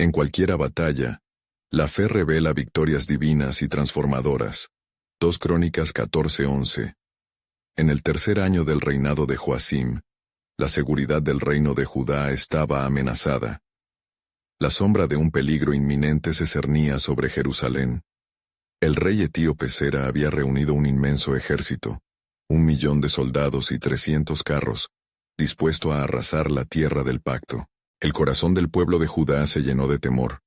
En cualquiera batalla, la fe revela victorias divinas y transformadoras. 2 Crónicas 14:11. En el tercer año del reinado de Joacim, la seguridad del reino de Judá estaba amenazada. La sombra de un peligro inminente se cernía sobre Jerusalén. El rey etíope Sera había reunido un inmenso ejército, 1.000.000 de soldados y 300 carros, dispuesto a arrasar la tierra del pacto. El corazón del pueblo de Judá se llenó de temor,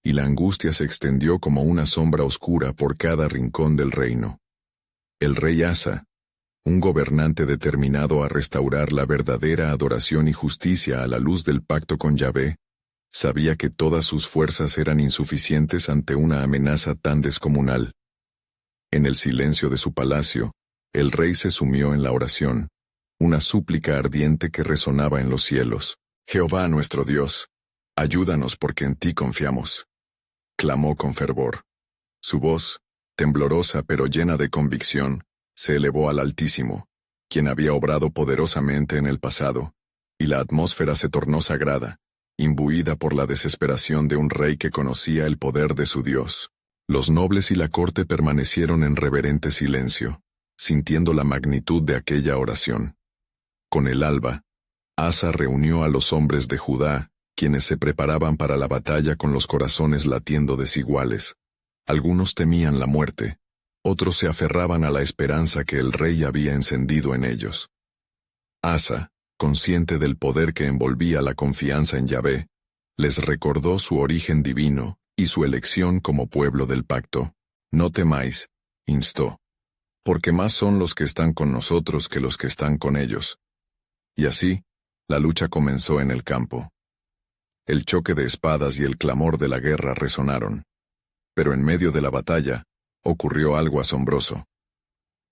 y la angustia se extendió como una sombra oscura por cada rincón del reino. El rey Asa, un gobernante determinado a restaurar la verdadera adoración y justicia a la luz del pacto con Yahvé, sabía que todas sus fuerzas eran insuficientes ante una amenaza tan descomunal. En el silencio de su palacio, el rey se sumió en la oración, una súplica ardiente que resonaba en los cielos. «Jehová nuestro Dios, ayúdanos porque en ti confiamos», clamó con fervor. Su voz, temblorosa pero llena de convicción, se elevó al Altísimo, quien había obrado poderosamente en el pasado, y la atmósfera se tornó sagrada, imbuida por la desesperación de un rey que conocía el poder de su Dios. Los nobles y la corte permanecieron en reverente silencio, sintiendo la magnitud de aquella oración. Con el alba, Asa reunió a los hombres de Judá, quienes se preparaban para la batalla con los corazones latiendo desiguales. Algunos temían la muerte, otros se aferraban a la esperanza que el rey había encendido en ellos. Asa, consciente del poder que envolvía la confianza en Yahvé, les recordó su origen divino y su elección como pueblo del pacto. «No temáis», instó, «porque más son los que están con nosotros que los que están con ellos». Y así, la lucha comenzó en el campo. El choque de espadas y el clamor de la guerra resonaron. Pero en medio de la batalla, ocurrió algo asombroso.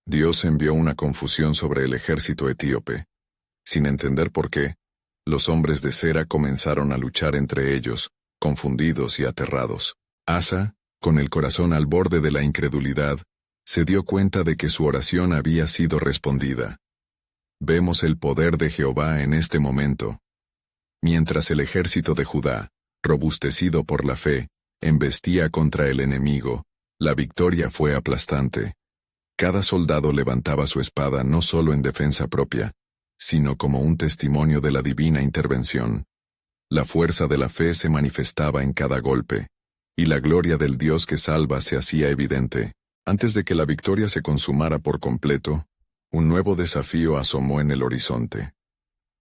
Dios envió una confusión sobre el ejército etíope. Sin entender por qué, los hombres de Sera comenzaron a luchar entre ellos, confundidos y aterrados. Asa, con el corazón al borde de la incredulidad, se dio cuenta de que su oración había sido respondida. Vemos el poder de Jehová en este momento. Mientras el ejército de Judá, robustecido por la fe, embestía contra el enemigo, la victoria fue aplastante. Cada soldado levantaba su espada no solo en defensa propia, sino como un testimonio de la divina intervención. La fuerza de la fe se manifestaba en cada golpe, y la gloria del Dios que salva se hacía evidente. Antes de que la victoria se consumara por completo, un nuevo desafío asomó en el horizonte.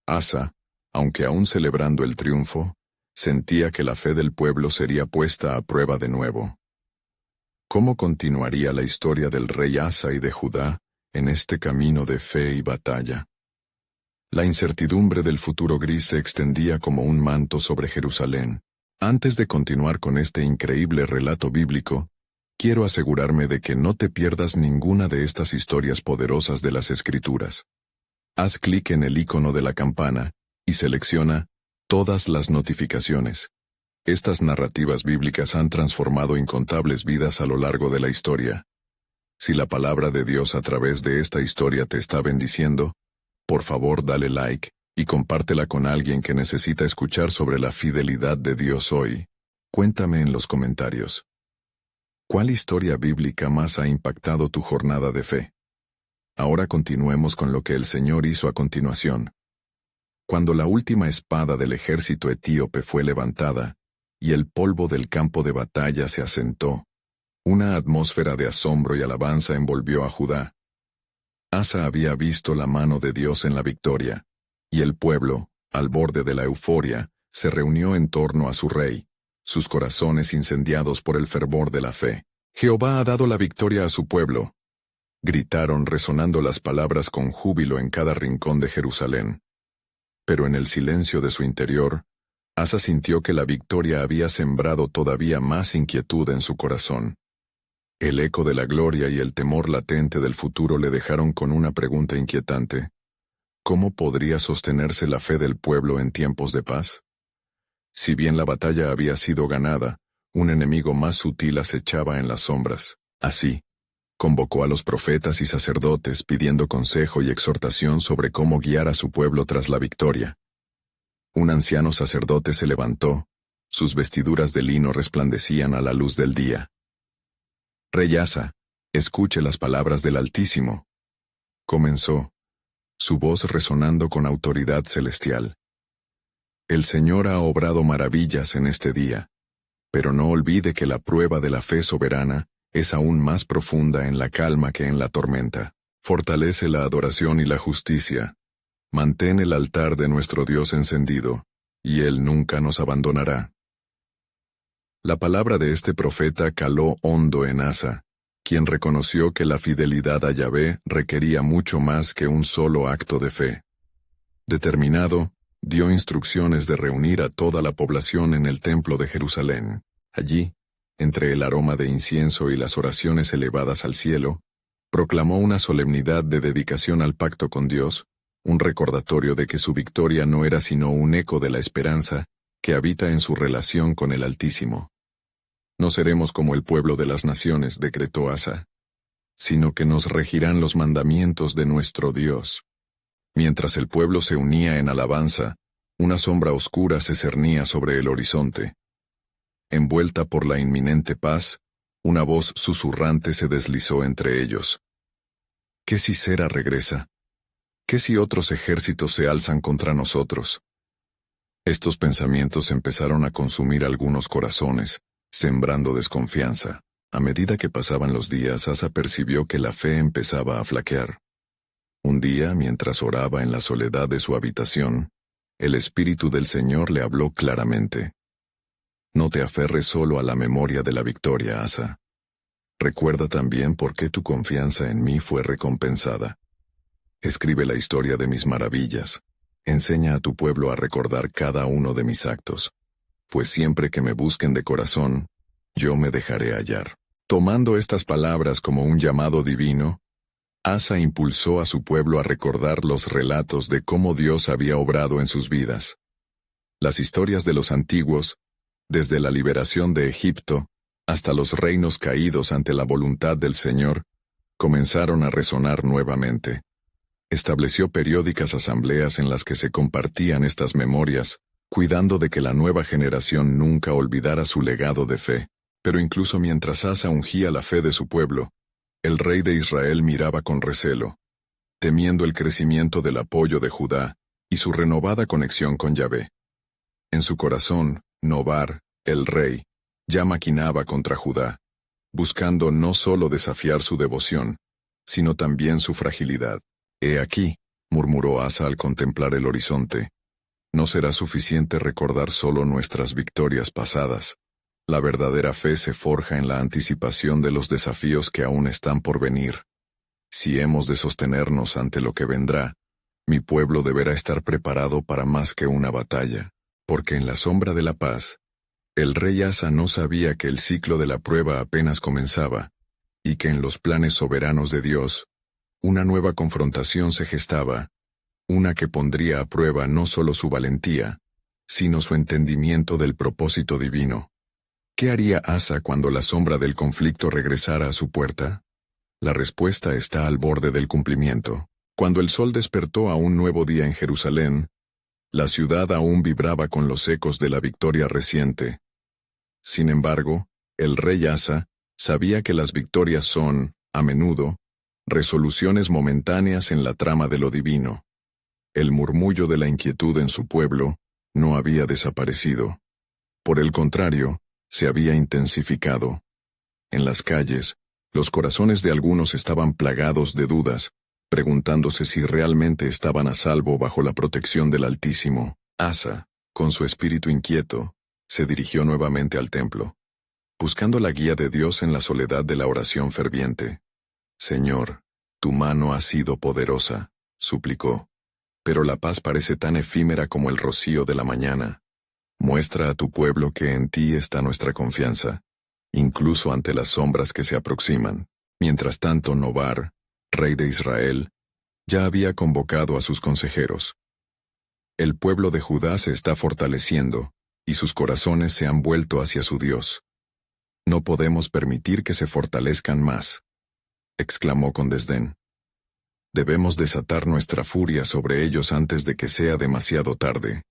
Asa, aunque aún celebrando el triunfo, sentía que la fe del pueblo sería puesta a prueba de nuevo. ¿Cómo continuaría la historia del rey Asa y de Judá en este camino de fe y batalla? La incertidumbre del futuro gris se extendía como un manto sobre Jerusalén. Antes de continuar con este increíble relato bíblico, quiero asegurarme de que no te pierdas ninguna de estas historias poderosas de las Escrituras. Haz clic en el icono de la campana y selecciona todas las notificaciones. Estas narrativas bíblicas han transformado incontables vidas a lo largo de la historia. Si la palabra de Dios a través de esta historia te está bendiciendo, por favor dale like y compártela con alguien que necesita escuchar sobre la fidelidad de Dios hoy. Cuéntame en los comentarios. ¿Cuál historia bíblica más ha impactado tu jornada de fe? Ahora continuemos con lo que el Señor hizo a continuación. Cuando la última espada del ejército etíope fue levantada, y el polvo del campo de batalla se asentó, una atmósfera de asombro y alabanza envolvió a Judá. Asa había visto la mano de Dios en la victoria, y el pueblo, al borde de la euforia, se reunió en torno a su rey, sus corazones incendiados por el fervor de la fe. «Jehová ha dado la victoria a su pueblo», gritaron resonando las palabras con júbilo en cada rincón de Jerusalén. Pero en el silencio de su interior, Asa sintió que la victoria había sembrado todavía más inquietud en su corazón. El eco de la gloria y el temor latente del futuro le dejaron con una pregunta inquietante. ¿Cómo podría sostenerse la fe del pueblo en tiempos de paz? Si bien la batalla había sido ganada, un enemigo más sutil acechaba en las sombras. Así, convocó a los profetas y sacerdotes pidiendo consejo y exhortación sobre cómo guiar a su pueblo tras la victoria. Un anciano sacerdote se levantó, Sus vestiduras de lino resplandecían a la luz del día. Rey Asa, escuche las palabras del Altísimo. Comenzó, su voz resonando con autoridad celestial. El Señor ha obrado maravillas en este día, pero no olvide que la prueba de la fe soberana es aún más profunda en la calma que en la tormenta. Fortalece la adoración y la justicia. Mantén el altar de nuestro Dios encendido, y Él nunca nos abandonará. La palabra de este profeta caló hondo en Asa, quien reconoció que la fidelidad a Yahvé requería mucho más que un solo acto de fe. Determinado, dio instrucciones de reunir a toda la población en el templo de Jerusalén. Allí, entre el aroma de incienso y las oraciones elevadas al cielo, proclamó una solemnidad de dedicación al pacto con Dios, un recordatorio de que su victoria no era sino un eco de la esperanza que habita en su relación con el Altísimo. No seremos como el pueblo de las naciones, decretó Asa, sino que nos regirán los mandamientos de nuestro Dios. Mientras el pueblo se unía en alabanza, una sombra oscura se cernía sobre el horizonte. Envuelta por la inminente paz, una voz susurrante se deslizó entre ellos. ¿Qué si Sera regresa? ¿Qué si otros ejércitos se alzan contra nosotros? Estos pensamientos empezaron a consumir algunos corazones, sembrando desconfianza. A medida que pasaban los días, Asa percibió que la fe empezaba a flaquear. Un día, mientras oraba en la soledad de su habitación, el Espíritu del Señor le habló claramente. No te aferres solo a la memoria de la victoria, Asa. Recuerda también por qué tu confianza en mí fue recompensada. Escribe la historia de mis maravillas. Enseña a tu pueblo a recordar cada uno de mis actos. Pues siempre que me busquen de corazón, yo me dejaré hallar. Tomando estas palabras como un llamado divino, Asa impulsó a su pueblo a recordar los relatos de cómo Dios había obrado en sus vidas. Las historias de los antiguos, desde la liberación de Egipto hasta los reinos caídos ante la voluntad del Señor, comenzaron a resonar nuevamente. Estableció periódicas asambleas en las que se compartían estas memorias, cuidando de que la nueva generación nunca olvidara su legado de fe. Pero incluso mientras Asa ungía la fe de su pueblo, el rey de Israel miraba con recelo, temiendo el crecimiento del apoyo de Judá y su renovada conexión con Yahvé. En su corazón, Nobar, el rey, ya maquinaba contra Judá, buscando no solo desafiar su devoción, sino también su fragilidad. «He aquí», murmuró Asa al contemplar el horizonte, «no será suficiente recordar solo nuestras victorias pasadas. La verdadera fe se forja en la anticipación de los desafíos que aún están por venir. Si hemos de sostenernos ante lo que vendrá, mi pueblo deberá estar preparado para más que una batalla, porque en la sombra de la paz, el rey Asa no sabía que el ciclo de la prueba apenas comenzaba, y que en los planes soberanos de Dios, una nueva confrontación se gestaba, una que pondría a prueba no solo su valentía, sino su entendimiento del propósito divino. ¿Qué haría Asa cuando la sombra del conflicto regresara a su puerta? La respuesta está al borde del cumplimiento. Cuando el sol despertó a un nuevo día en Jerusalén, la ciudad aún vibraba con los ecos de la victoria reciente. Sin embargo, el rey Asa sabía que las victorias son, a menudo, resoluciones momentáneas en la trama de lo divino. El murmullo de la inquietud en su pueblo no había desaparecido. Por el contrario, se había intensificado. En las calles, los corazones de algunos estaban plagados de dudas, preguntándose si realmente estaban a salvo bajo la protección del Altísimo. Asa, con su espíritu inquieto, se dirigió nuevamente al templo, buscando la guía de Dios en la soledad de la oración ferviente. «Señor, tu mano ha sido poderosa», suplicó, «pero la paz parece tan efímera como el rocío de la mañana. Muestra a tu pueblo que en ti está nuestra confianza, incluso ante las sombras que se aproximan». Mientras tanto, Nobar, rey de Israel, ya había convocado a sus consejeros. El pueblo de Judá se está fortaleciendo, y sus corazones se han vuelto hacia su Dios. No podemos permitir que se fortalezcan más, exclamó con desdén. Debemos desatar nuestra furia sobre ellos antes de que sea demasiado tarde.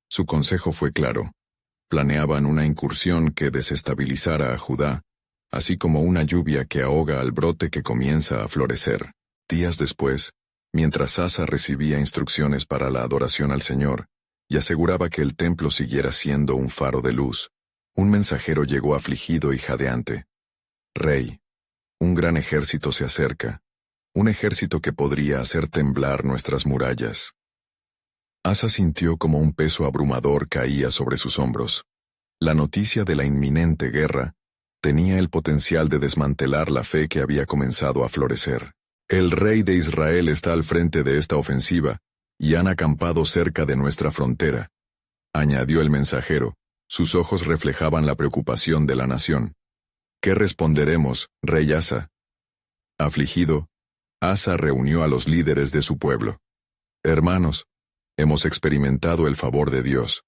Su consejo fue claro. Planeaban una incursión que desestabilizara a Judá, así como una lluvia que ahoga al brote que comienza a florecer. Días después, mientras Asa recibía instrucciones para la adoración al Señor, y aseguraba que el templo siguiera siendo un faro de luz, un mensajero llegó afligido y jadeante. Rey, un gran ejército se acerca, un ejército que podría hacer temblar nuestras murallas. Asa sintió como un peso abrumador caía sobre sus hombros. La noticia de la inminente guerra tenía el potencial de desmantelar la fe que había comenzado a florecer. El rey de Israel está al frente de esta ofensiva, y han acampado cerca de nuestra frontera, añadió el mensajero. Sus ojos reflejaban la preocupación de la nación. ¿Qué responderemos, rey Asa? Afligido, Asa reunió a los líderes de su pueblo. Hermanos, hemos experimentado el favor de Dios,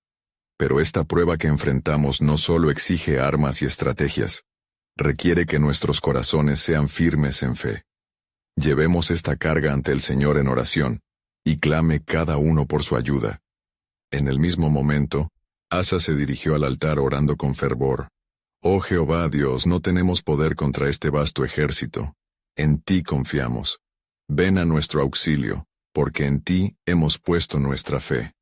pero esta prueba que enfrentamos no solo exige armas y estrategias, requiere que nuestros corazones sean firmes en fe. Llevemos esta carga ante el Señor en oración, y clame cada uno por su ayuda. En el mismo momento, Asa se dirigió al altar orando con fervor. Oh Jehová Dios, no tenemos poder contra este vasto ejército. En ti confiamos. Ven a nuestro auxilio, porque en ti hemos puesto nuestra fe.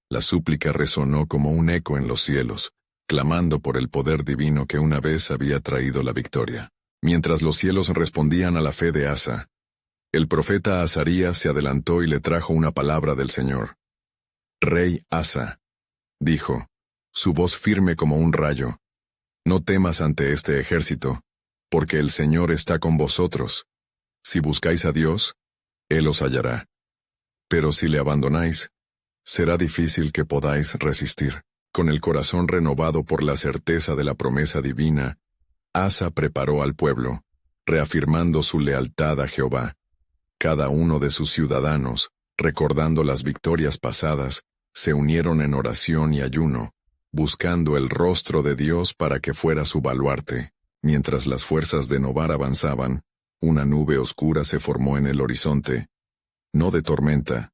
La súplica resonó como un eco en los cielos, clamando por el poder divino que una vez había traído la victoria. Mientras los cielos respondían a la fe de Asa, el profeta Azarías se adelantó y le trajo una palabra del Señor. Rey Asa, dijo, su voz firme como un rayo, no temas ante este ejército, porque el Señor está con vosotros. Si buscáis a Dios, Él os hallará. Pero si le abandonáis, será difícil que podáis resistir. Con el corazón renovado por la certeza de la promesa divina, Asa preparó al pueblo, reafirmando su lealtad a Jehová. Cada uno de sus ciudadanos, recordando las victorias pasadas, se unieron en oración y ayuno, buscando el rostro de Dios para que fuera su baluarte. Mientras las fuerzas de Nobar avanzaban, una nube oscura se formó en el horizonte, no de tormenta,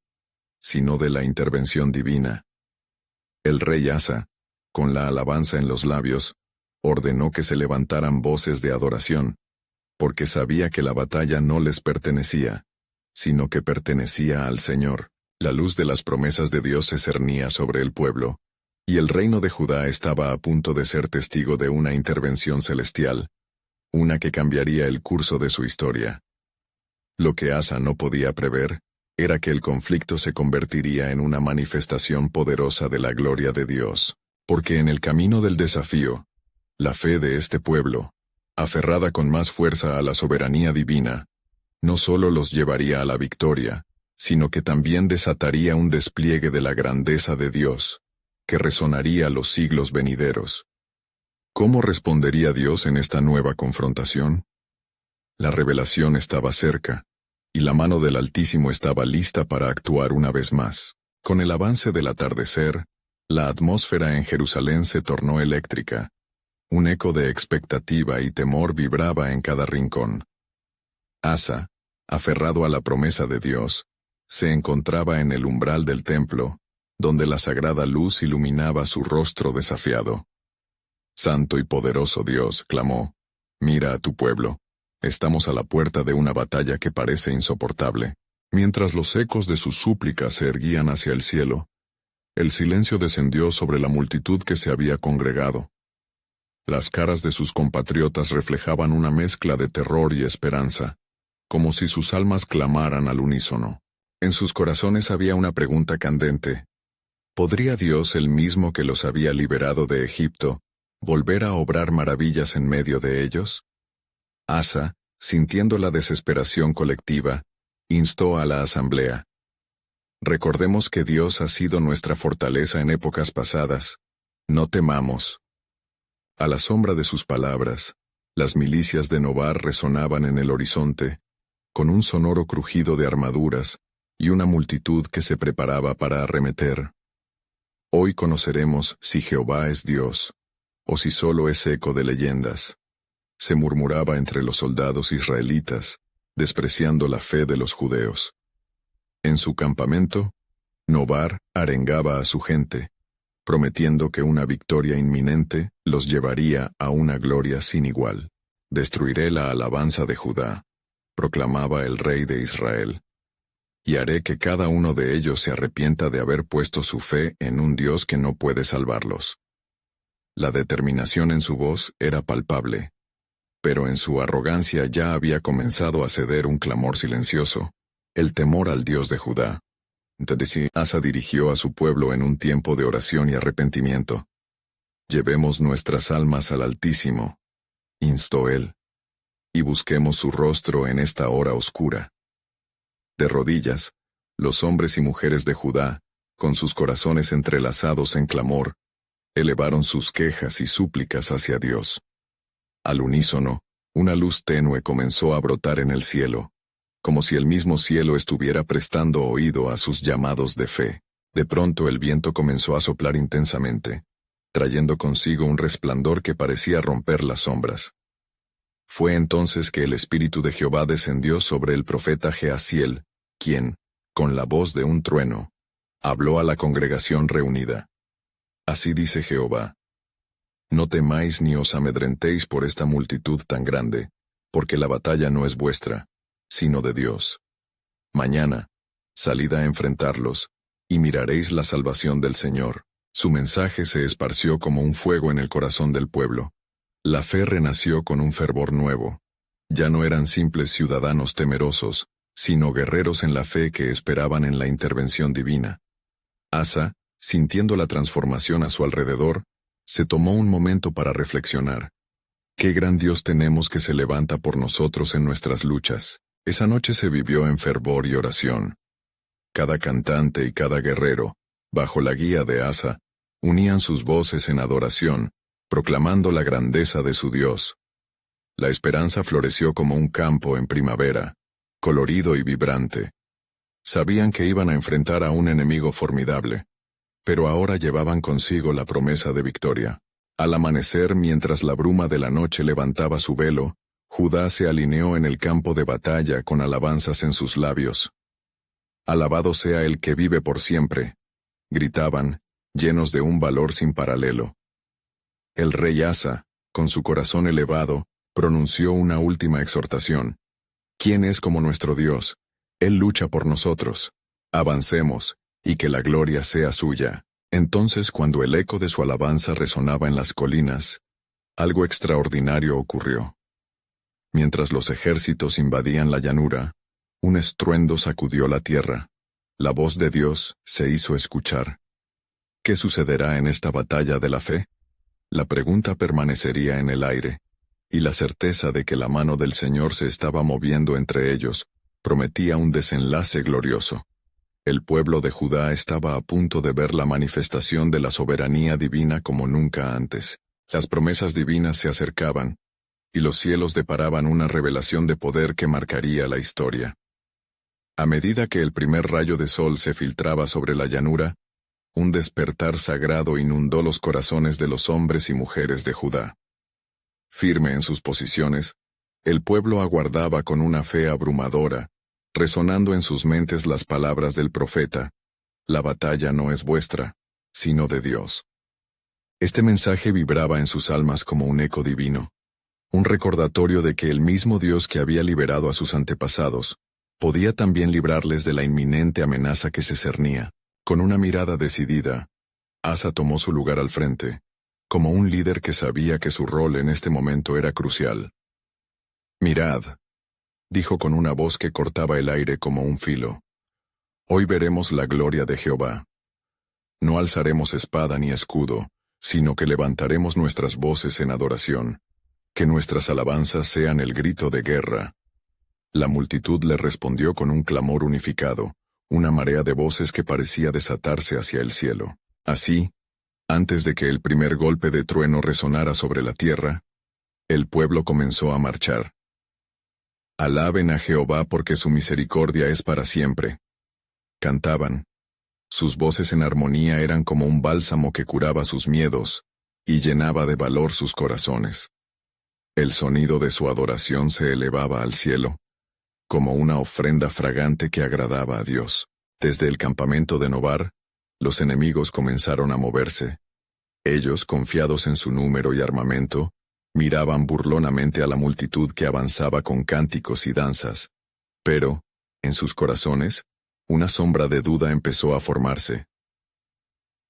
sino de la intervención divina. El rey Asa, con la alabanza en los labios, ordenó que se levantaran voces de adoración, porque sabía que la batalla no les pertenecía, sino que pertenecía al Señor. La luz de las promesas de Dios se cernía sobre el pueblo, y el reino de Judá estaba a punto de ser testigo de una intervención celestial, una que cambiaría el curso de su historia. Lo que Asa no podía prever era que el conflicto se convertiría en una manifestación poderosa de la gloria de Dios, porque en el camino del desafío, la fe de este pueblo, aferrada con más fuerza a la soberanía divina, no solo los llevaría a la victoria, sino que también desataría un despliegue de la grandeza de Dios, que resonaría los siglos venideros. ¿Cómo respondería Dios en esta nueva confrontación? La revelación estaba cerca, y la mano del Altísimo estaba lista para actuar una vez más. Con el avance del atardecer, la atmósfera en Jerusalén se tornó eléctrica. Un eco de expectativa y temor vibraba en cada rincón. Asa, aferrado a la promesa de Dios, se encontraba en el umbral del templo, donde la sagrada luz iluminaba su rostro desafiado. Santo y poderoso Dios, clamó, mira a tu pueblo. Estamos a la puerta de una batalla que parece insoportable. Mientras los ecos de sus súplicas se erguían hacia el cielo, el silencio descendió sobre la multitud que se había congregado. Las caras de sus compatriotas reflejaban una mezcla de terror y esperanza, como si sus almas clamaran al unísono. En sus corazones había una pregunta candente. ¿Podría Dios, el mismo que los había liberado de Egipto, volver a obrar maravillas en medio de ellos? Asa, sintiendo la desesperación colectiva, instó a la asamblea. Recordemos que Dios ha sido nuestra fortaleza en épocas pasadas. No temamos. A la sombra de sus palabras, las milicias de Nobar resonaban en el horizonte, con un sonoro crujido de armaduras y una multitud que se preparaba para arremeter. Hoy conoceremos si Jehová es Dios, o si solo es eco de leyendas. Se murmuraba entre los soldados israelitas, despreciando la fe de los judeos. En su campamento, Nobar arengaba a su gente, prometiendo que una victoria inminente los llevaría a una gloria sin igual. Destruiré la alabanza de Judá, proclamaba el rey de Israel, y haré que cada uno de ellos se arrepienta de haber puesto su fe en un Dios que no puede salvarlos. La determinación en su voz era palpable, pero en su arrogancia ya había comenzado a ceder un clamor silencioso, el temor al Dios de Judá. Entonces Asa dirigió a su pueblo en un tiempo de oración y arrepentimiento. Llevemos nuestras almas al Altísimo, instó él, y busquemos su rostro en esta hora oscura. De rodillas, los hombres y mujeres de Judá, con sus corazones entrelazados en clamor, elevaron sus quejas y súplicas hacia Dios. Al unísono, una luz tenue comenzó a brotar en el cielo, como si el mismo cielo estuviera prestando oído a sus llamados de fe. De pronto el viento comenzó a soplar intensamente, trayendo consigo un resplandor que parecía romper las sombras. Fue entonces que el Espíritu de Jehová descendió sobre el profeta Jaasiel, quien, con la voz de un trueno, habló a la congregación reunida. Así dice Jehová: No temáis ni os amedrentéis por esta multitud tan grande, porque la batalla no es vuestra, sino de Dios. Mañana, salid a enfrentarlos, y miraréis la salvación del Señor. Su mensaje se esparció como un fuego en el corazón del pueblo. La fe renació con un fervor nuevo. Ya no eran simples ciudadanos temerosos, sino guerreros en la fe que esperaban en la intervención divina. Asa, sintiendo la transformación a su alrededor, se tomó un momento para reflexionar. Qué gran Dios tenemos que se levanta por nosotros en nuestras luchas. Esa noche se vivió en fervor y oración. Cada cantante y cada guerrero, bajo la guía de Asa, unían sus voces en adoración, proclamando la grandeza de su Dios. La esperanza floreció como un campo en primavera, colorido y vibrante. Sabían que iban a enfrentar a un enemigo formidable, pero ahora llevaban consigo la promesa de victoria. Al amanecer, mientras la bruma de la noche levantaba su velo, Judá se alineó en el campo de batalla con alabanzas en sus labios. Alabado sea el que vive por siempre, gritaban, llenos de un valor sin paralelo. El rey Asa, con su corazón elevado, pronunció una última exhortación. ¿Quién es como nuestro Dios? Él lucha por nosotros. Avancemos, y que la gloria sea suya. Entonces, cuando el eco de su alabanza resonaba en las colinas, algo extraordinario ocurrió. Mientras los ejércitos invadían la llanura, un estruendo sacudió la tierra. La voz de Dios se hizo escuchar. ¿Qué sucederá en esta batalla de la fe? La pregunta permanecería en el aire, y la certeza de que la mano del Señor se estaba moviendo entre ellos prometía un desenlace glorioso. El pueblo de Judá estaba a punto de ver la manifestación de la soberanía divina como nunca antes. Las promesas divinas se acercaban, y los cielos deparaban una revelación de poder que marcaría la historia. A medida que el primer rayo de sol se filtraba sobre la llanura, un despertar sagrado inundó los corazones de los hombres y mujeres de Judá. Firme en sus posiciones, el pueblo aguardaba con una fe abrumadora, resonando en sus mentes las palabras del profeta: La batalla no es vuestra, sino de Dios. Este mensaje vibraba en sus almas como un eco divino, un recordatorio de que el mismo Dios que había liberado a sus antepasados, podía también librarles de la inminente amenaza que se cernía. Con una mirada decidida, Asa tomó su lugar al frente, como un líder que sabía que su rol en este momento era crucial. «Mirad», dijo con una voz que cortaba el aire como un filo. «Hoy veremos la gloria de Jehová. No alzaremos espada ni escudo, sino que levantaremos nuestras voces en adoración. Que nuestras alabanzas sean el grito de guerra». La multitud le respondió con un clamor unificado, una marea de voces que parecía desatarse hacia el cielo. Así, antes de que el primer golpe de trueno resonara sobre la tierra, el pueblo comenzó a marchar. «Alaben a Jehová porque su misericordia es para siempre», cantaban. Sus voces en armonía eran como un bálsamo que curaba sus miedos y llenaba de valor sus corazones. El sonido de su adoración se elevaba al cielo, como una ofrenda fragante que agradaba a Dios. Desde el campamento de Nobar, Los enemigos comenzaron a moverse. Ellos, confiados en su número y armamento, miraban burlonamente a la multitud que avanzaba con cánticos y danzas. Pero, en sus corazones, una sombra de duda empezó a formarse.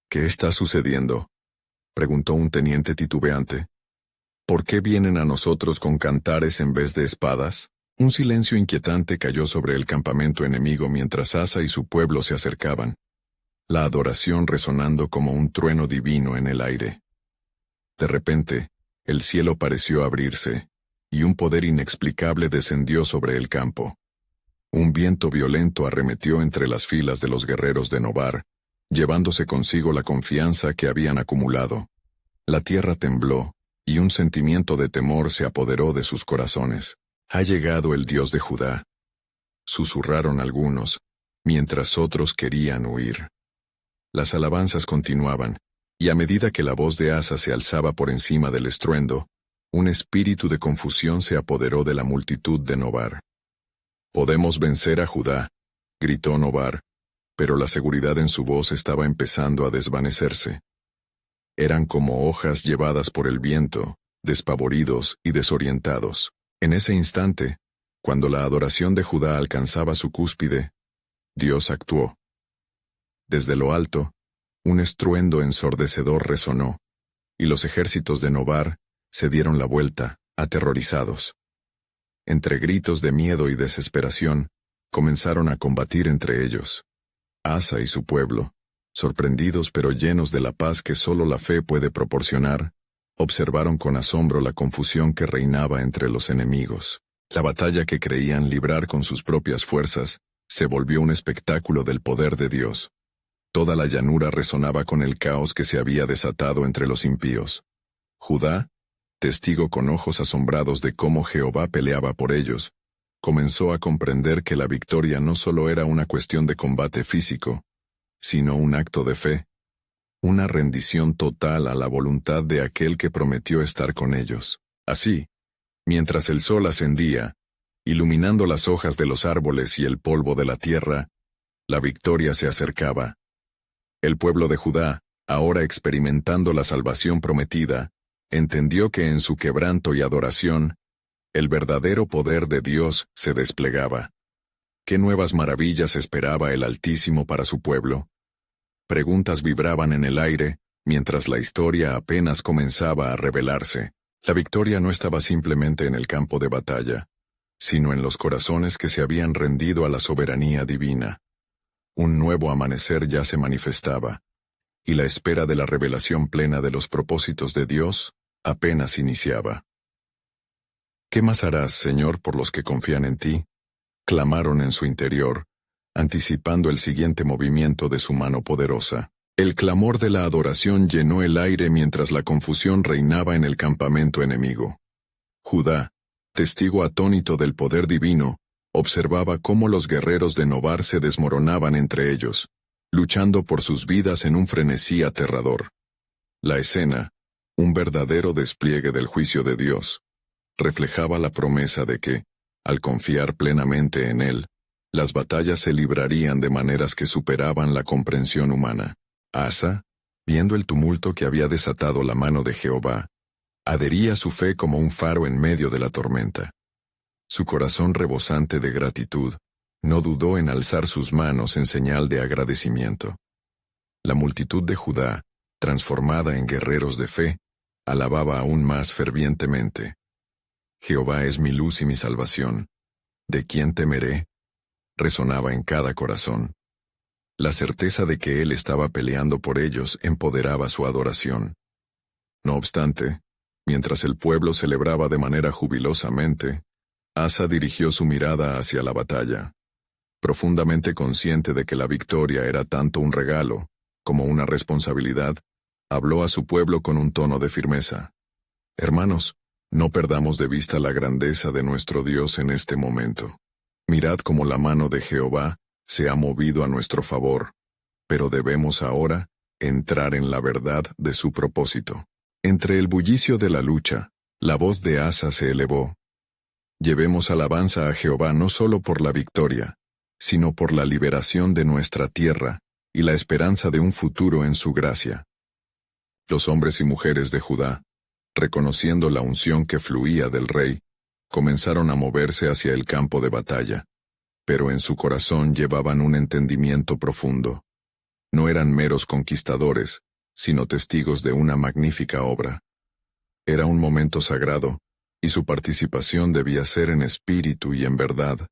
«¿Qué está sucediendo?», preguntó un teniente titubeante. «¿Por qué vienen a nosotros con cantares en vez de espadas?». Un silencio inquietante cayó sobre el campamento enemigo mientras Asa y su pueblo se acercaban, la adoración resonando como un trueno divino en el aire. De repente, el cielo pareció abrirse, y un poder inexplicable descendió sobre el campo. Un viento violento arremetió entre las filas de los guerreros de Nobar, llevándose consigo la confianza que habían acumulado. La tierra tembló, y un sentimiento de temor se apoderó de sus corazones. «Ha llegado el Dios de Judá», susurraron algunos, mientras otros querían huir. Las alabanzas continuaban, y a medida que la voz de Asa se alzaba por encima del estruendo, un espíritu de confusión se apoderó de la multitud de Nobar. «Podemos vencer a Judá», gritó Nobar, pero la seguridad en su voz estaba empezando a desvanecerse. Eran como hojas llevadas por el viento, despavoridos y desorientados. En ese instante, cuando la adoración de Judá alcanzaba su cúspide, Dios actuó. Desde lo alto, un estruendo ensordecedor resonó, y los ejércitos de Nobar se dieron la vuelta, aterrorizados. Entre gritos de miedo y desesperación, comenzaron a combatir entre ellos. Asa y su pueblo, sorprendidos pero llenos de la paz que solo la fe puede proporcionar, observaron con asombro la confusión que reinaba entre los enemigos. La batalla que creían librar con sus propias fuerzas se volvió un espectáculo del poder de Dios. Toda la llanura resonaba con el caos que se había desatado entre los impíos. Judá, testigo con ojos asombrados de cómo Jehová peleaba por ellos, comenzó a comprender que la victoria no solo era una cuestión de combate físico, sino un acto de fe, una rendición total a la voluntad de aquel que prometió estar con ellos. Así, mientras el sol ascendía, iluminando las hojas de los árboles y el polvo de la tierra, la victoria se acercaba. El pueblo de Judá, ahora experimentando la salvación prometida, entendió que en su quebranto y adoración, el verdadero poder de Dios se desplegaba. ¿Qué nuevas maravillas esperaba el Altísimo para su pueblo? Preguntas vibraban en el aire, mientras la historia apenas comenzaba a revelarse. La victoria no estaba simplemente en el campo de batalla, sino en los corazones que se habían rendido a la soberanía divina. Un nuevo amanecer ya se manifestaba, y la espera de la revelación plena de los propósitos de Dios apenas iniciaba. «¿Qué más harás, Señor, por los que confían en ti?», clamaron en su interior, anticipando el siguiente movimiento de su mano poderosa. El clamor de la adoración llenó el aire mientras la confusión reinaba en el campamento enemigo. Judá, testigo atónito del poder divino, observaba cómo los guerreros de Nobar se desmoronaban entre ellos, luchando por sus vidas en un frenesí aterrador. La escena, un verdadero despliegue del juicio de Dios, reflejaba la promesa de que, al confiar plenamente en Él, las batallas se librarían de maneras que superaban la comprensión humana. Asa, viendo el tumulto que había desatado la mano de Jehová, adhería a su fe como un faro en medio de la tormenta. Su corazón rebosante de gratitud no dudó en alzar sus manos en señal de agradecimiento. La multitud de Judá, transformada en guerreros de fe, alababa aún más fervientemente. «Jehová es mi luz y mi salvación. ¿De quién temeré?», resonaba en cada corazón. La certeza de que Él estaba peleando por ellos empoderaba su adoración. No obstante, mientras el pueblo celebraba de manera jubilosamente, Asa dirigió su mirada hacia la batalla. Profundamente consciente de que la victoria era tanto un regalo como una responsabilidad, habló a su pueblo con un tono de firmeza. «Hermanos, no perdamos de vista la grandeza de nuestro Dios en este momento. Mirad cómo la mano de Jehová se ha movido a nuestro favor, pero debemos ahora entrar en la verdad de su propósito». Entre el bullicio de la lucha, la voz de Asa se elevó. «Llevemos alabanza a Jehová no solo por la victoria, sino por la liberación de nuestra tierra y la esperanza de un futuro en su gracia. Los hombres y mujeres de Judá, reconociendo la unción que fluía del rey, comenzaron a moverse hacia el campo de batalla, pero en su corazón llevaban un entendimiento profundo. No eran meros conquistadores, sino testigos de una magnífica obra. Era un momento sagrado, y su participación debía ser en espíritu y en verdad,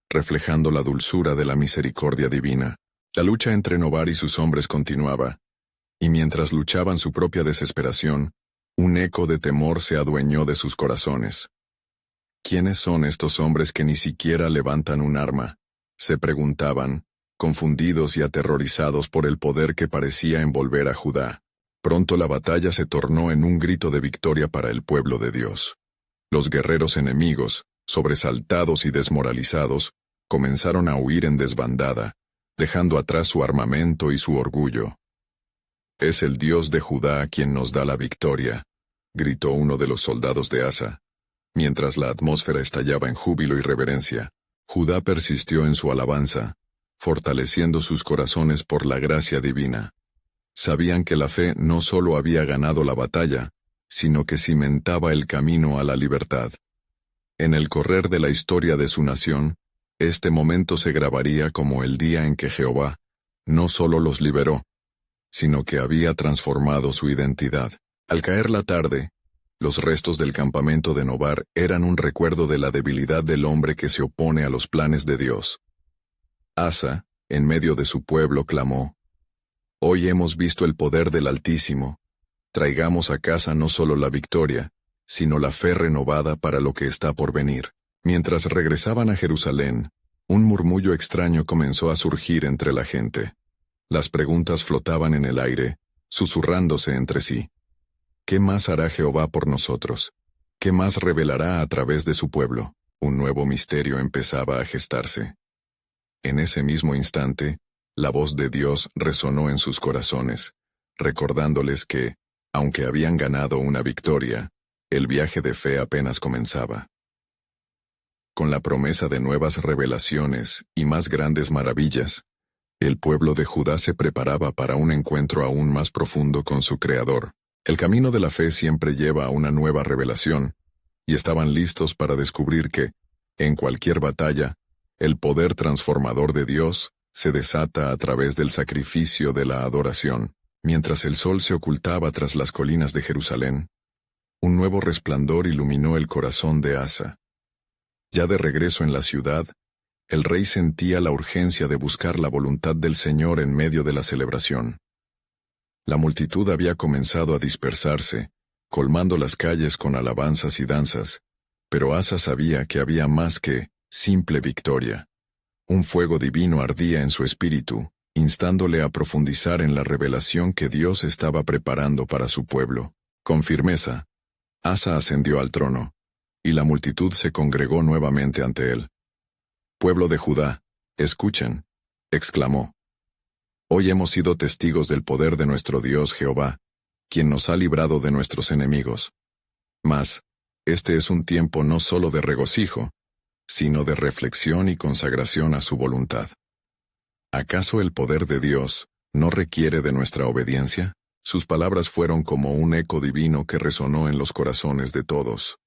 reflejando la dulzura de la misericordia divina. La lucha entre Nobar y sus hombres continuaba, y mientras luchaban su propia desesperación, un eco de temor se adueñó de sus corazones. ¿Quiénes son estos hombres que ni siquiera levantan un arma?, se preguntaban, confundidos y aterrorizados por el poder que parecía envolver a Judá. Pronto la batalla se tornó en un grito de victoria para el pueblo de Dios. Los guerreros enemigos, sobresaltados y desmoralizados, comenzaron a huir en desbandada, dejando atrás su armamento y su orgullo. «Es el Dios de Judá quien nos da la victoria», gritó uno de los soldados de Asa. Mientras la atmósfera estallaba en júbilo y reverencia, Judá persistió en su alabanza, fortaleciendo sus corazones por la gracia divina. Sabían que la fe no solo había ganado la batalla, sino que cimentaba el camino a la libertad. En el correr de la historia de su nación, este momento se grabaría como el día en que Jehová no solo los liberó, sino que había transformado su identidad. Al caer la tarde, los restos del campamento de Nobar eran un recuerdo de la debilidad del hombre que se opone a los planes de Dios. Asa, en medio de su pueblo, clamó: «Hoy hemos visto el poder del Altísimo. Traigamos a casa no solo la victoria, sino la fe renovada para lo que está por venir». Mientras regresaban a Jerusalén, un murmullo extraño comenzó a surgir entre la gente. Las preguntas flotaban en el aire, susurrándose entre sí. ¿Qué más hará Jehová por nosotros? ¿Qué más revelará a través de su pueblo? Un nuevo misterio empezaba a gestarse. En ese mismo instante, la voz de Dios resonó en sus corazones, recordándoles que, aunque habían ganado una victoria, el viaje de fe apenas comenzaba. Con la promesa de nuevas revelaciones y más grandes maravillas, el pueblo de Judá se preparaba para un encuentro aún más profundo con su Creador. El camino de la fe siempre lleva a una nueva revelación, y estaban listos para descubrir que, en cualquier batalla, el poder transformador de Dios se desata a través del sacrificio de la adoración. Mientras el sol se ocultaba tras las colinas de Jerusalén, un nuevo resplandor iluminó el corazón de Asa. Ya de regreso en la ciudad, el rey sentía la urgencia de buscar la voluntad del Señor en medio de la celebración. La multitud había comenzado a dispersarse, colmando las calles con alabanzas y danzas, pero Asa sabía que había más que simple victoria. Un fuego divino ardía en su espíritu, instándole a profundizar en la revelación que Dios estaba preparando para su pueblo. Con firmeza, Asa ascendió al trono, y la multitud se congregó nuevamente ante él. «Pueblo de Judá, escuchen», exclamó. «Hoy hemos sido testigos del poder de nuestro Dios Jehová, quien nos ha librado de nuestros enemigos. Mas, este es un tiempo no solo de regocijo, sino de reflexión y consagración a su voluntad. ¿Acaso el poder de Dios no requiere de nuestra obediencia?» Sus palabras fueron como un eco divino que resonó en los corazones de todos.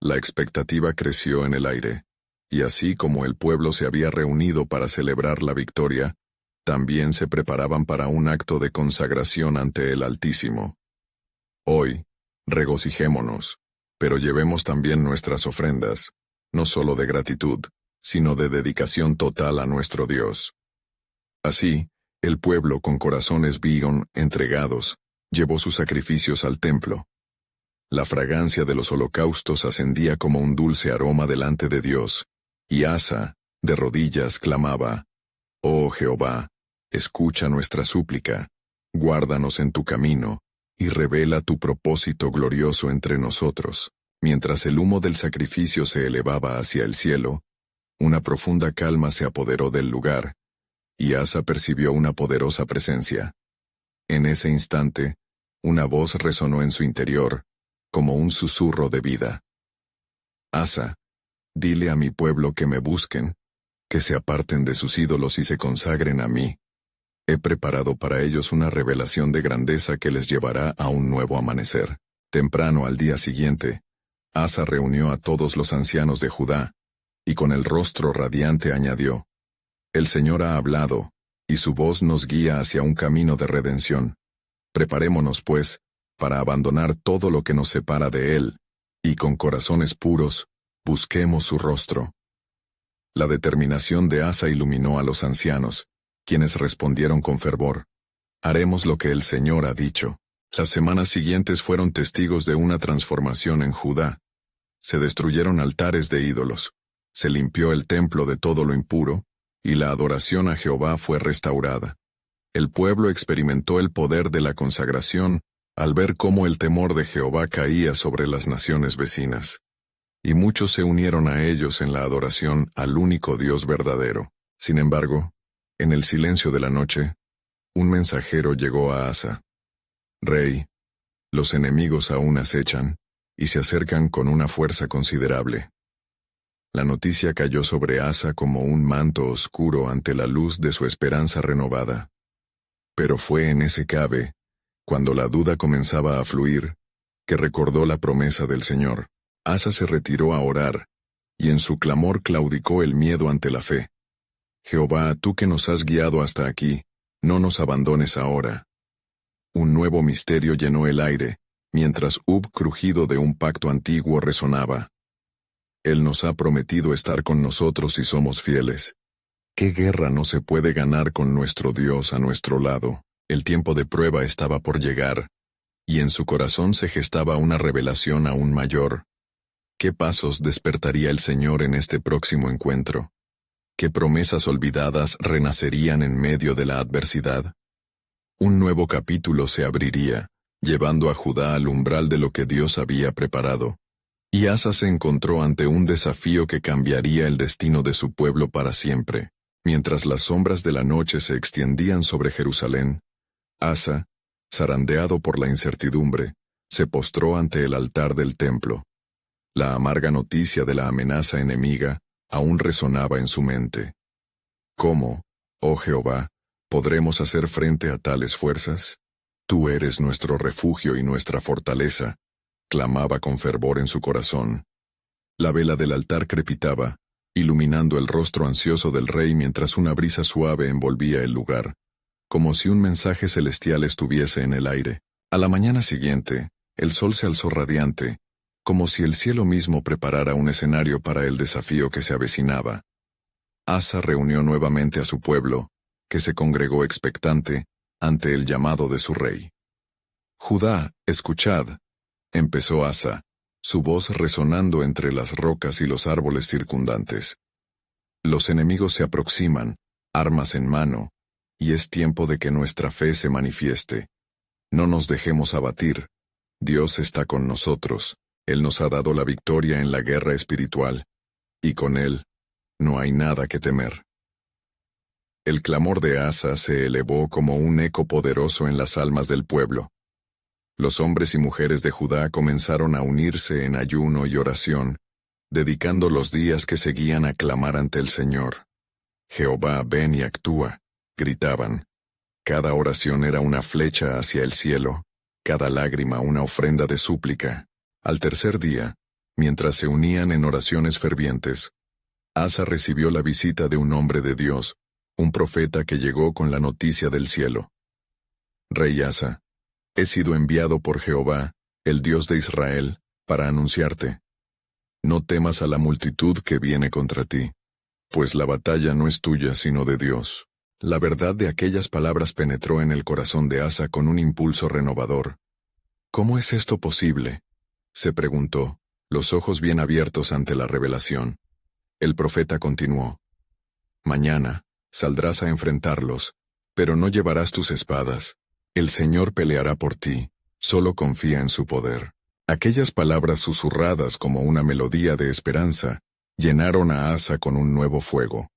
La expectativa creció en el aire, y así como el pueblo se había reunido para celebrar la victoria, también se preparaban para un acto de consagración ante el Altísimo. Hoy, regocijémonos, pero llevemos también nuestras ofrendas, no solo de gratitud, sino de dedicación total a nuestro Dios. Así, el pueblo con corazones bien entregados, llevó sus sacrificios al templo. La fragancia de los holocaustos ascendía como un dulce aroma delante de Dios, y Asa, de rodillas, clamaba: «Oh Jehová, escucha nuestra súplica, guárdanos en tu camino, y revela tu propósito glorioso entre nosotros». Mientras el humo del sacrificio se elevaba hacia el cielo, una profunda calma se apoderó del lugar, y Asa percibió una poderosa presencia. En ese instante, una voz resonó en su interior, como un susurro de vida. «Asa, dile a mi pueblo que me busquen, que se aparten de sus ídolos y se consagren a mí. He preparado para ellos una revelación de grandeza que les llevará a un nuevo amanecer. Temprano al día siguiente, Asa reunió a todos los ancianos de Judá, y con el rostro radiante añadió: El Señor ha hablado, y su voz nos guía hacia un camino de redención. Preparémonos, pues, para abandonar todo lo que nos separa de Él, y con corazones puros, busquemos su rostro. La determinación de Asa iluminó a los ancianos, quienes respondieron con fervor: Haremos lo que el Señor ha dicho. Las semanas siguientes fueron testigos de una transformación en Judá. Se destruyeron altares de ídolos, se limpió el templo de todo lo impuro, y la adoración a Jehová fue restaurada. El pueblo experimentó el poder de la consagración al ver cómo el temor de Jehová caía sobre las naciones vecinas. Y muchos se unieron a ellos en la adoración al único Dios verdadero. Sin embargo, en el silencio de la noche, un mensajero llegó a Asa: Rey, los enemigos aún acechan, y se acercan con una fuerza considerable. La noticia cayó sobre Asa como un manto oscuro ante la luz de su esperanza renovada. Pero fue en ese cabe, cuando la duda comenzaba a fluir, que recordó la promesa del Señor. Asa se retiró a orar, y en su clamor claudicó el miedo ante la fe. Jehová, tú que nos has guiado hasta aquí, no nos abandones ahora. Un nuevo misterio llenó el aire, mientras crujido de un pacto antiguo resonaba. Él nos ha prometido estar con nosotros si somos fieles. ¿Qué guerra no se puede ganar con nuestro Dios a nuestro lado? El tiempo de prueba estaba por llegar, y en su corazón se gestaba una revelación aún mayor. ¿Qué pasos despertaría el Señor en este próximo encuentro? ¿Qué promesas olvidadas renacerían en medio de la adversidad? Un nuevo capítulo se abriría, llevando a Judá al umbral de lo que Dios había preparado. Y Asa se encontró ante un desafío que cambiaría el destino de su pueblo para siempre. Mientras las sombras de la noche se extendían sobre Jerusalén, Asa, zarandeado por la incertidumbre, se postró ante el altar del templo. La amarga noticia de la amenaza enemiga aún resonaba en su mente. ¿Cómo, oh Jehová, podremos hacer frente a tales fuerzas? Tú eres nuestro refugio y nuestra fortaleza, clamaba con fervor en su corazón. La vela del altar crepitaba, iluminando el rostro ansioso del rey mientras una brisa suave envolvía el lugar, como si un mensaje celestial estuviese en el aire. A la mañana siguiente, el sol se alzó radiante, como si el cielo mismo preparara un escenario para el desafío que se avecinaba. Asa reunió nuevamente a su pueblo, que se congregó expectante ante el llamado de su rey. Judá, escuchad, empezó Asa, su voz resonando entre las rocas y los árboles circundantes. Los enemigos se aproximan, armas en mano, y es tiempo de que nuestra fe se manifieste. No nos dejemos abatir. Dios está con nosotros. Él nos ha dado la victoria en la guerra espiritual, y con Él no hay nada que temer. El clamor de Asa se elevó como un eco poderoso en las almas del pueblo. Los hombres y mujeres de Judá comenzaron a unirse en ayuno y oración, dedicando los días que seguían a clamar ante el Señor. Jehová, ven y actúa, gritaban. Cada oración era una flecha hacia el cielo, cada lágrima una ofrenda de súplica. Al tercer día, mientras se unían en oraciones fervientes, Asa recibió la visita de un hombre de Dios, un profeta que llegó con la noticia del cielo. Rey Asa, he sido enviado por Jehová, el Dios de Israel, para anunciarte. No temas a la multitud que viene contra ti, pues la batalla no es tuya sino de Dios. La verdad de aquellas palabras penetró en el corazón de Asa con un impulso renovador. ¿Cómo es esto posible?, se preguntó, los ojos bien abiertos ante la revelación. El profeta continuó. Mañana saldrás a enfrentarlos, pero no llevarás tus espadas. El Señor peleará por ti, solo confía en su poder. Aquellas palabras susurradas como una melodía de esperanza llenaron a Asa con un nuevo fuego.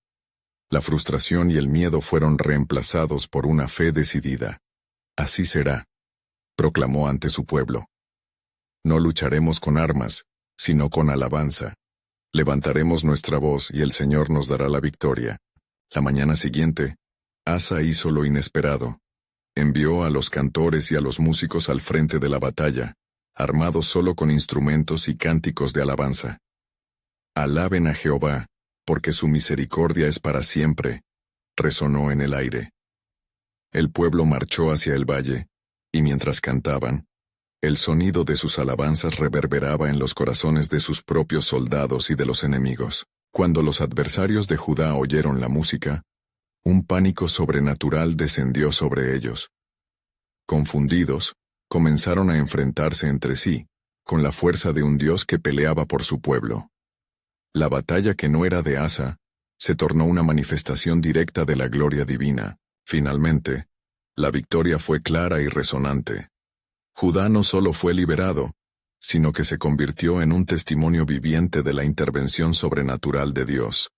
La frustración y el miedo fueron reemplazados por una fe decidida. Así será, proclamó ante su pueblo. No lucharemos con armas, sino con alabanza. Levantaremos nuestra voz y el Señor nos dará la victoria. La mañana siguiente, Asa hizo lo inesperado. Envió a los cantores y a los músicos al frente de la batalla, armados solo con instrumentos y cánticos de alabanza. Alaben a Jehová, porque su misericordia es para siempre, resonó en el aire. El pueblo marchó hacia el valle, y mientras cantaban, el sonido de sus alabanzas reverberaba en los corazones de sus propios soldados y de los enemigos. Cuando los adversarios de Judá oyeron la música, un pánico sobrenatural descendió sobre ellos. Confundidos, comenzaron a enfrentarse entre sí, con la fuerza de un Dios que peleaba por su pueblo. La batalla que no era de Asa, se tornó una manifestación directa de la gloria divina. Finalmente, la victoria fue clara y resonante. Judá no solo fue liberado, sino que se convirtió en un testimonio viviente de la intervención sobrenatural de Dios.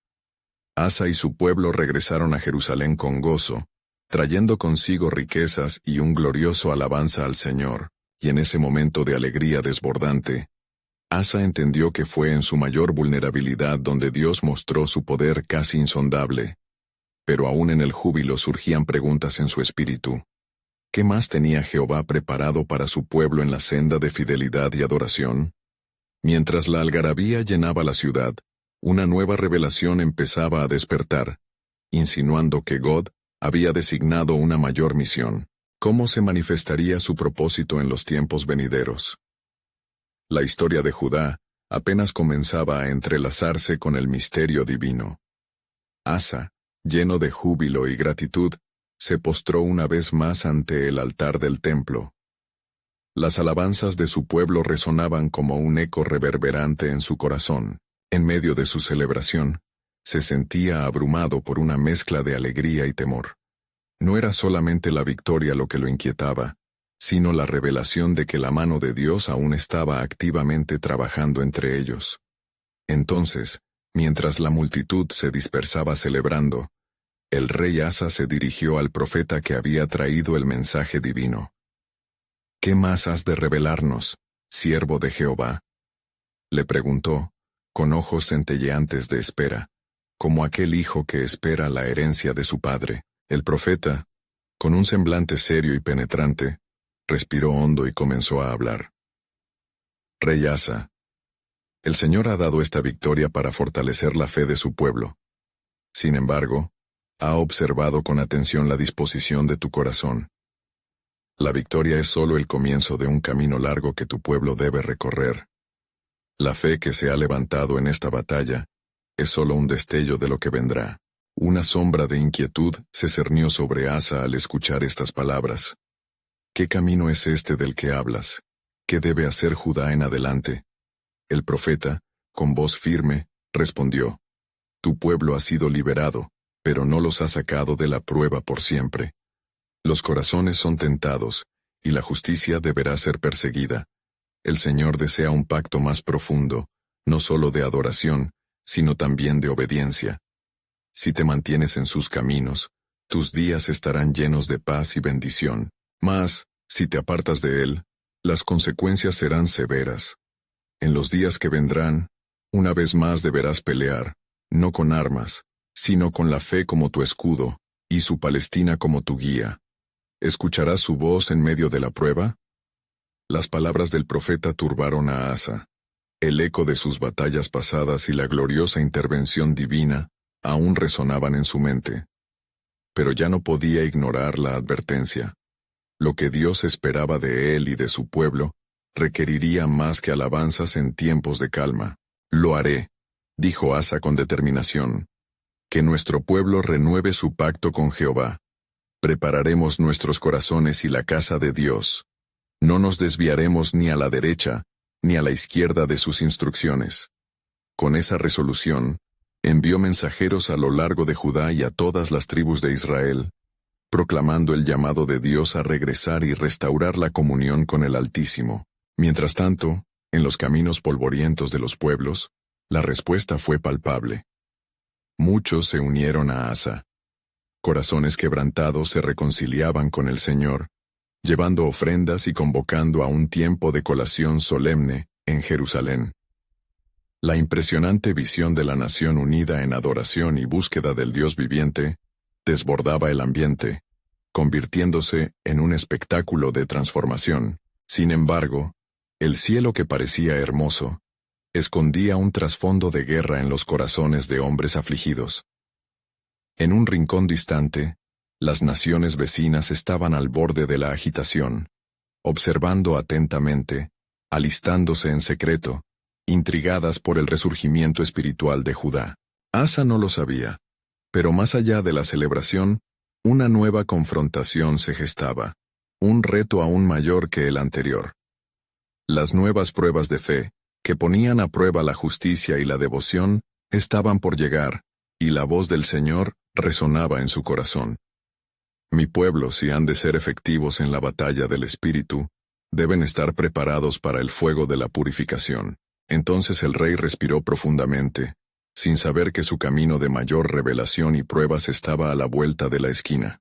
Asa y su pueblo regresaron a Jerusalén con gozo, trayendo consigo riquezas y un glorioso alabanza al Señor, y en ese momento de alegría desbordante, Asa entendió que fue en su mayor vulnerabilidad donde Dios mostró su poder casi insondable. Pero aún en el júbilo surgían preguntas en su espíritu. ¿Qué más tenía Jehová preparado para su pueblo en la senda de fidelidad y adoración? Mientras la algarabía llenaba la ciudad, una nueva revelación empezaba a despertar, insinuando que God había designado una mayor misión. ¿Cómo se manifestaría su propósito en los tiempos venideros? La historia de Judá apenas comenzaba a entrelazarse con el misterio divino. Asa, lleno de júbilo y gratitud, se postró una vez más ante el altar del templo. Las alabanzas de su pueblo resonaban como un eco reverberante en su corazón. En medio de su celebración, se sentía abrumado por una mezcla de alegría y temor. No era solamente la victoria lo que lo inquietaba, sino la revelación de que la mano de Dios aún estaba activamente trabajando entre ellos. Entonces, mientras la multitud se dispersaba celebrando, el rey Asa se dirigió al profeta que había traído el mensaje divino. ¿Qué más has de revelarnos, siervo de Jehová?, le preguntó, con ojos centelleantes de espera, como aquel hijo que espera la herencia de su padre. El profeta, con un semblante serio y penetrante, respiró hondo y comenzó a hablar. Rey Asa, el Señor ha dado esta victoria para fortalecer la fe de su pueblo. Sin embargo, ha observado con atención la disposición de tu corazón. La victoria es solo el comienzo de un camino largo que tu pueblo debe recorrer. La fe que se ha levantado en esta batalla es solo un destello de lo que vendrá. Una sombra de inquietud se cernió sobre Asa al escuchar estas palabras. ¿Qué camino es este del que hablas? ¿Qué debe hacer Judá en adelante? El profeta, con voz firme, respondió: Tu pueblo ha sido liberado, pero no los ha sacado de la prueba por siempre. Los corazones son tentados, y la justicia deberá ser perseguida. El Señor desea un pacto más profundo, no solo de adoración, sino también de obediencia. Si te mantienes en sus caminos, tus días estarán llenos de paz y bendición. Mas, si te apartas de él, las consecuencias serán severas. En los días que vendrán, una vez más deberás pelear, no con armas, sino con la fe como tu escudo, y su Palestina como tu guía. ¿Escucharás su voz en medio de la prueba? Las palabras del profeta turbaron a Asa. El eco de sus batallas pasadas y la gloriosa intervención divina aún resonaban en su mente. Pero ya no podía ignorar la advertencia. Lo que Dios esperaba de él y de su pueblo requeriría más que alabanzas en tiempos de calma. Lo haré, dijo Asa con determinación. Que nuestro pueblo renueve su pacto con Jehová. Prepararemos nuestros corazones y la casa de Dios. No nos desviaremos ni a la derecha, ni a la izquierda de sus instrucciones. Con esa resolución, envió mensajeros a lo largo de Judá y a todas las tribus de Israel, proclamando el llamado de Dios a regresar y restaurar la comunión con el Altísimo. Mientras tanto, en los caminos polvorientos de los pueblos, la respuesta fue palpable. Muchos se unieron a Asa. Corazones quebrantados se reconciliaban con el Señor, llevando ofrendas y convocando a un tiempo de colación solemne en Jerusalén. La impresionante visión de la nación unida en adoración y búsqueda del Dios viviente desbordaba el ambiente, convirtiéndose en un espectáculo de transformación. Sin embargo, el cielo que parecía hermoso, escondía un trasfondo de guerra en los corazones de hombres afligidos. En un rincón distante, las naciones vecinas estaban al borde de la agitación, observando atentamente, alistándose en secreto, intrigadas por el resurgimiento espiritual de Judá. Asa no lo sabía, pero más allá de la celebración, una nueva confrontación se gestaba, un reto aún mayor que el anterior. Las nuevas pruebas de fe, que ponían a prueba la justicia y la devoción, estaban por llegar, y la voz del Señor resonaba en su corazón. Mi pueblo, si han de ser efectivos en la batalla del Espíritu, deben estar preparados para el fuego de la purificación. Entonces el rey respiró profundamente, sin saber que su camino de mayor revelación y pruebas estaba a la vuelta de la esquina.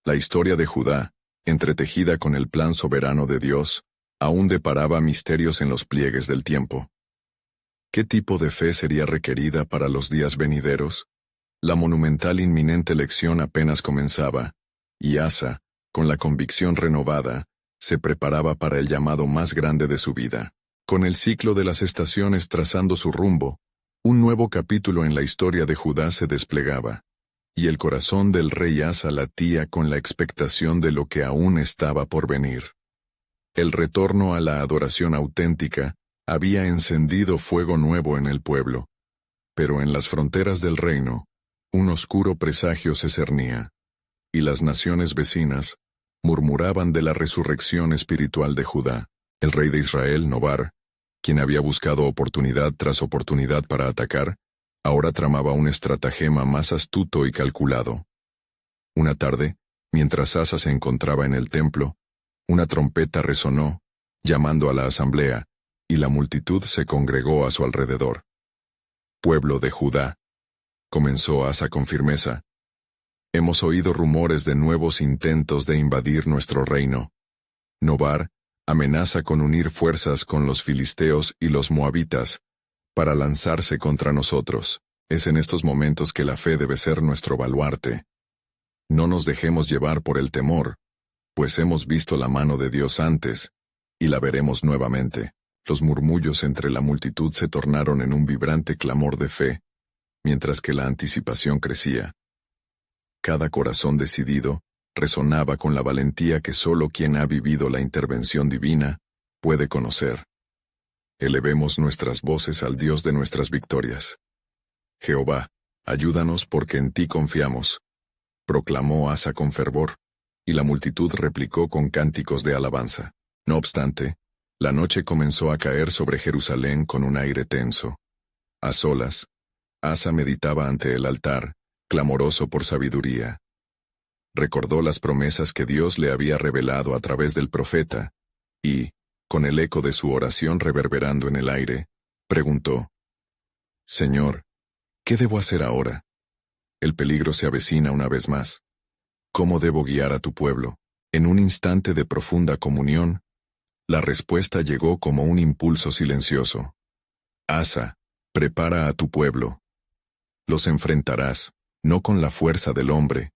La historia de Judá, entretejida con el plan soberano de Dios, aún deparaba misterios en los pliegues del tiempo. ¿Qué tipo de fe sería requerida para los días venideros? La monumental inminente elección apenas comenzaba, y Asa, con la convicción renovada, se preparaba para el llamado más grande de su vida. Con el ciclo de las estaciones trazando su rumbo, un nuevo capítulo en la historia de Judá se desplegaba, y el corazón del rey Asa latía con la expectación de lo que aún estaba por venir. El retorno a la adoración auténtica había encendido fuego nuevo en el pueblo, pero en las fronteras del reino, un oscuro presagio se cernía, y las naciones vecinas murmuraban de la resurrección espiritual de Judá. El rey de Israel, Nobar, quien había buscado oportunidad tras oportunidad para atacar, ahora tramaba un estratagema más astuto y calculado. Una tarde, mientras Asa se encontraba en el templo, una trompeta resonó, llamando a la asamblea, y la multitud se congregó a su alrededor. Pueblo de Judá, comenzó Asa con firmeza, hemos oído rumores de nuevos intentos de invadir nuestro reino. Nobar amenaza con unir fuerzas con los filisteos y los moabitas para lanzarse contra nosotros. Es en estos momentos que la fe debe ser nuestro baluarte. No nos dejemos llevar por el temor, pues hemos visto la mano de Dios antes, y la veremos nuevamente. Los murmullos entre la multitud se tornaron en un vibrante clamor de fe, mientras que la anticipación crecía. Cada corazón decidido resonaba con la valentía que solo quien ha vivido la intervención divina puede conocer. Elevemos nuestras voces al Dios de nuestras victorias. Jehová, ayúdanos porque en ti confiamos, proclamó Asa con fervor, y la multitud replicó con cánticos de alabanza. No obstante, la noche comenzó a caer sobre Jerusalén con un aire tenso. A solas, Asa meditaba ante el altar, clamoroso por sabiduría. Recordó las promesas que Dios le había revelado a través del profeta, y, con el eco de su oración reverberando en el aire, preguntó: Señor, ¿qué debo hacer ahora? El peligro se avecina una vez más. ¿Cómo debo guiar a tu pueblo? En un instante de profunda comunión, la respuesta llegó como un impulso silencioso. Asa, prepara a tu pueblo. Los enfrentarás, no con la fuerza del hombre,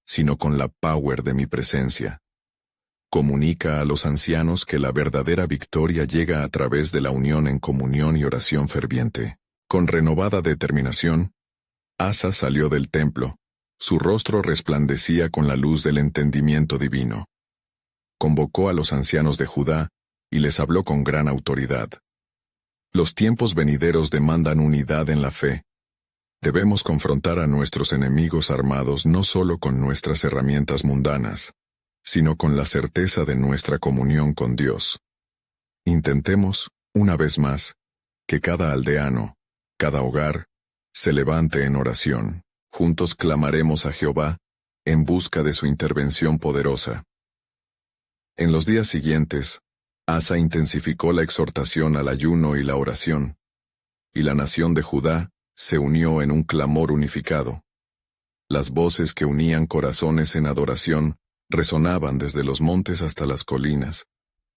sino con la power de mi presencia. Comunica a los ancianos que la verdadera victoria llega a través de la unión en comunión y oración ferviente. Con renovada determinación, Asa salió del templo. Su rostro resplandecía con la luz del entendimiento divino. Convocó a los ancianos de Judá y les habló con gran autoridad. Los tiempos venideros demandan unidad en la fe. Debemos confrontar a nuestros enemigos armados no solo con nuestras herramientas mundanas, sino con la certeza de nuestra comunión con Dios. Intentemos, una vez más, que cada aldeano, cada hogar, se levante en oración. Juntos clamaremos a Jehová, en busca de su intervención poderosa. En los días siguientes, Asa intensificó la exhortación al ayuno y la oración, y la nación de Judá se unió en un clamor unificado. Las voces que unían corazones en adoración resonaban desde los montes hasta las colinas,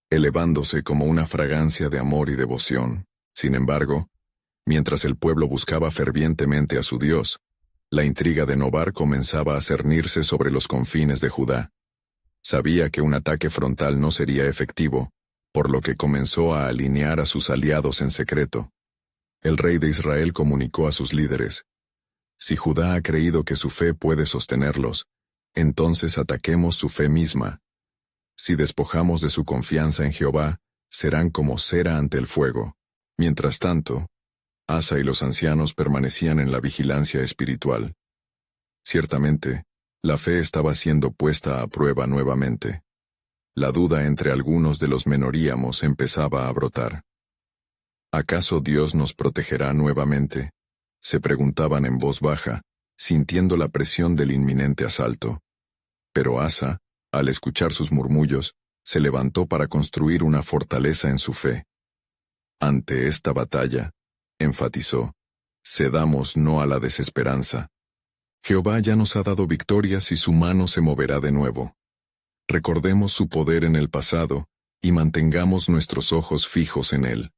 elevándose como una fragancia de amor y devoción. Sin embargo, mientras el pueblo buscaba fervientemente a su Dios, La intriga de Nobar comenzaba a cernirse sobre los confines de Judá. Sabía que un ataque frontal no sería efectivo, por lo que comenzó a alinear a sus aliados en secreto. El rey de Israel comunicó a sus líderes: si Judá ha creído que su fe puede sostenerlos, entonces ataquemos su fe misma. Si despojamos de su confianza en Jehová, serán como cera ante el fuego. Mientras tanto, Asa y los ancianos permanecían en la vigilancia espiritual. Ciertamente, la fe estaba siendo puesta a prueba nuevamente. La duda entre algunos de los menoríamos empezaba a brotar. ¿Acaso Dios nos protegerá nuevamente?, se preguntaban en voz baja, sintiendo la presión del inminente asalto. Pero Asa, al escuchar sus murmullos, se levantó para construir una fortaleza en su fe. Ante esta batalla, enfatizó, cedamos no a la desesperanza. Jehová ya nos ha dado victorias y su mano se moverá de nuevo. Recordemos su poder en el pasado y mantengamos nuestros ojos fijos en él.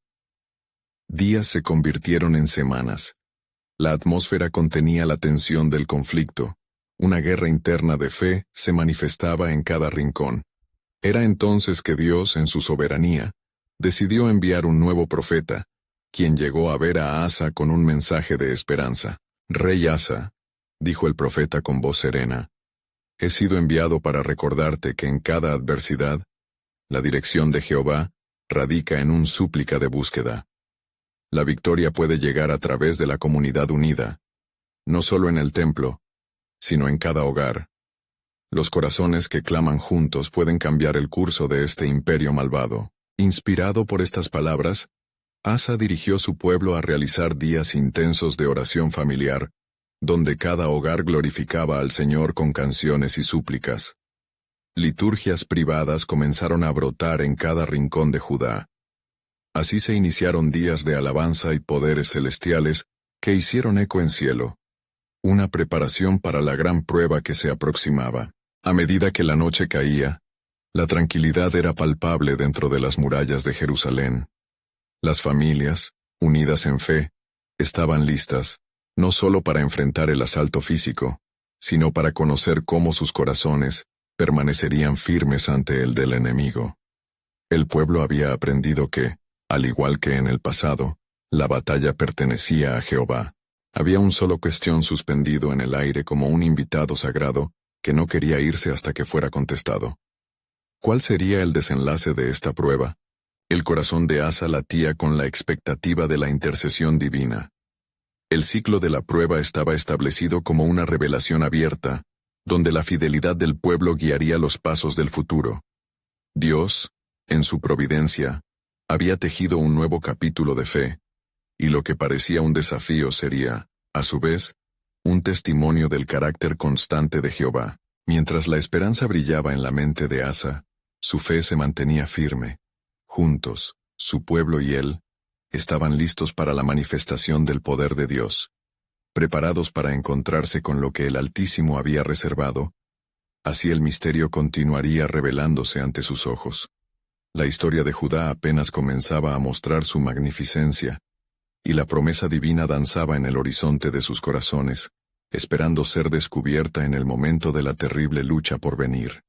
Días se convirtieron en semanas. La atmósfera contenía la tensión del conflicto. Una guerra interna de fe se manifestaba en cada rincón. Era entonces que Dios, en su soberanía, decidió enviar un nuevo profeta, quien llegó a ver a Asa con un mensaje de esperanza. Rey Asa, dijo el profeta con voz serena, he sido enviado para recordarte que en cada adversidad, la dirección de Jehová radica en un súplica de búsqueda. La victoria puede llegar a través de la comunidad unida, no solo en el templo, sino en cada hogar. Los corazones que claman juntos pueden cambiar el curso de este imperio malvado. Inspirado por estas palabras, Asa dirigió su pueblo a realizar días intensos de oración familiar, donde cada hogar glorificaba al Señor con canciones y súplicas. Liturgias privadas comenzaron a brotar en cada rincón de Judá. Así se iniciaron días de alabanza y poderes celestiales que hicieron eco en cielo. Una preparación para la gran prueba que se aproximaba. A medida que la noche caía, la tranquilidad era palpable dentro de las murallas de Jerusalén. Las familias, unidas en fe, estaban listas, no solo para enfrentar el asalto físico, sino para conocer cómo sus corazones permanecerían firmes ante el del enemigo. El pueblo había aprendido que, al igual que en el pasado, la batalla pertenecía a Jehová. Había un solo cuestión suspendido en el aire como un invitado sagrado que no quería irse hasta que fuera contestado. ¿Cuál sería el desenlace de esta prueba? El corazón de Asa latía con la expectativa de la intercesión divina. El ciclo de la prueba estaba establecido como una revelación abierta, donde la fidelidad del pueblo guiaría los pasos del futuro. Dios, en su providencia, había tejido un nuevo capítulo de fe, y lo que parecía un desafío sería, a su vez, un testimonio del carácter constante de Jehová. Mientras la esperanza brillaba en la mente de Asa, su fe se mantenía firme. Juntos, su pueblo y él, estaban listos para la manifestación del poder de Dios, preparados para encontrarse con lo que el Altísimo había reservado. Así el misterio continuaría revelándose ante sus ojos. La historia de Judá apenas comenzaba a mostrar su magnificencia, y la promesa divina danzaba en el horizonte de sus corazones, esperando ser descubierta en el momento de la terrible lucha por venir.